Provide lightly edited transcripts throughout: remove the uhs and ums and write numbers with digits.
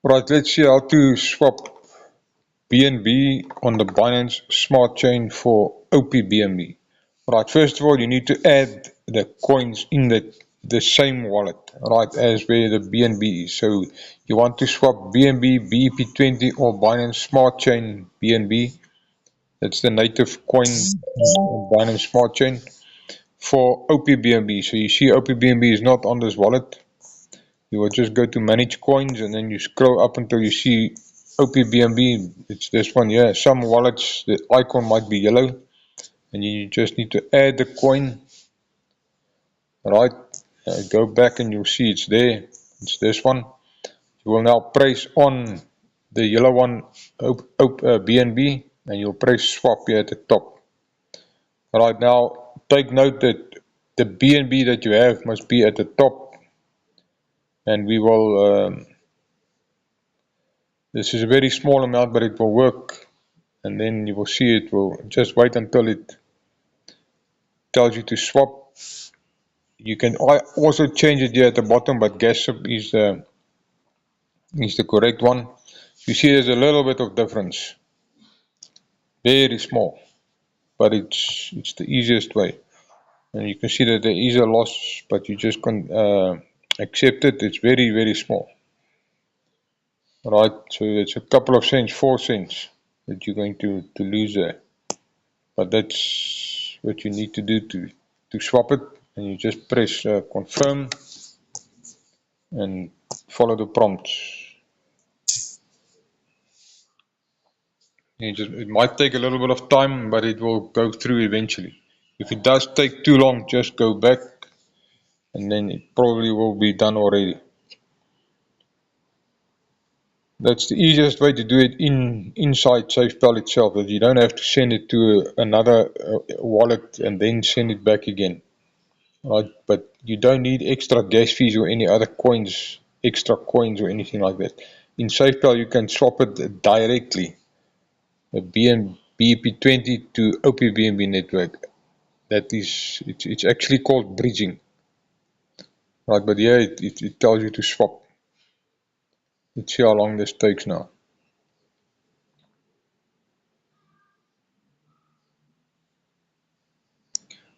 Right, let's see how to swap BNB on the Binance Smart Chain for OPBNB. Right, first of all, you need to add the coins in the same wallet, right, as where the BNB is. So you want to swap BNB, BEP20 or Binance Smart Chain BNB. That's the native coin on Binance Smart Chain for OPBNB. So you see OPBNB is not on this wallet. You will just go to manage coins and then you scroll up until you see OPBNB. It's this one here. Some wallets, the icon might be yellow and you just need to add the coin. Right, go back and you'll see it's there. It's this one. You will now press on the yellow one, BNB, and you'll press swap here at the top. Right, now take note that the BNB that you have must be at the top, and we will this is a very small amount, but it will work, and then you will see it will just wait until it tells you to swap. You can also change it here at the bottom, but GasSub is the correct one. You see there's a little bit of difference, very small, but it's the easiest way. And you can see that there is a loss, but you just can accept it. It's very small. Right, so it's a couple of cents, 4 cents that you're going to lose there. But that's what you need to do to swap it, and you just press confirm and follow the prompts. It might take a little bit of time, but it will go through eventually. If it does take too long, just go back and then it probably will be done already. That's the easiest way to do it inside SafePal itself, that you don't have to send it to another wallet and then send it back again. Right, but you don't need extra gas fees or any other coins, extra coins or anything like that. In SafePal you can swap it directly, a BEP20 to OPBNB network. That is, it's actually called bridging. Right, but yeah, it tells you to swap. Let's see how long this takes now.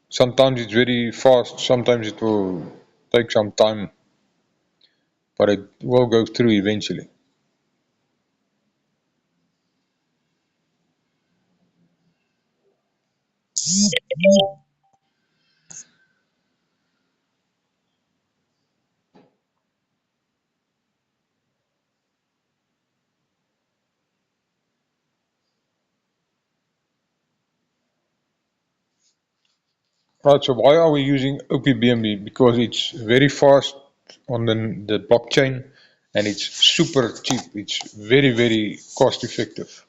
Sometimes it's very fast, sometimes it will take some time, but it will go through eventually. Right, so why are we using OPBNB? Because it's very fast on the blockchain and it's super cheap. It's very cost effective.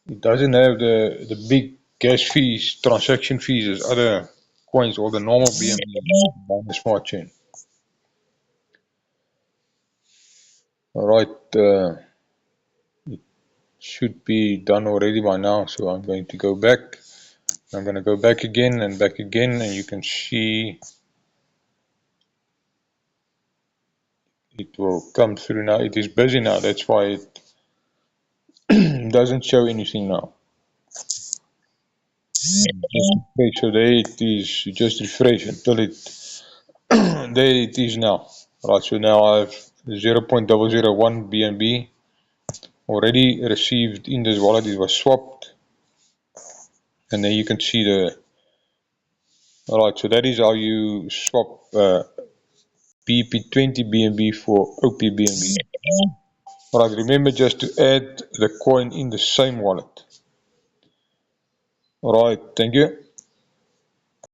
It doesn't have the big gas fees, transaction fees as other coins or the normal BNB on the smart chain. Alright, it should be done already by now, so I'm going to go back. I'm going to go back again, and you can see it will come through now. It is busy now, that's why it doesn't show anything now. So there it is. You just refresh until it there it is now. Right, so now I have 0.001 BNB already received in this wallet. It was swapped, and then you can see the. Alright, so that is how you swap BEP20 BNB for OPBNB. Alright, remember just to add the coin in the same wallet. Alright, thank you.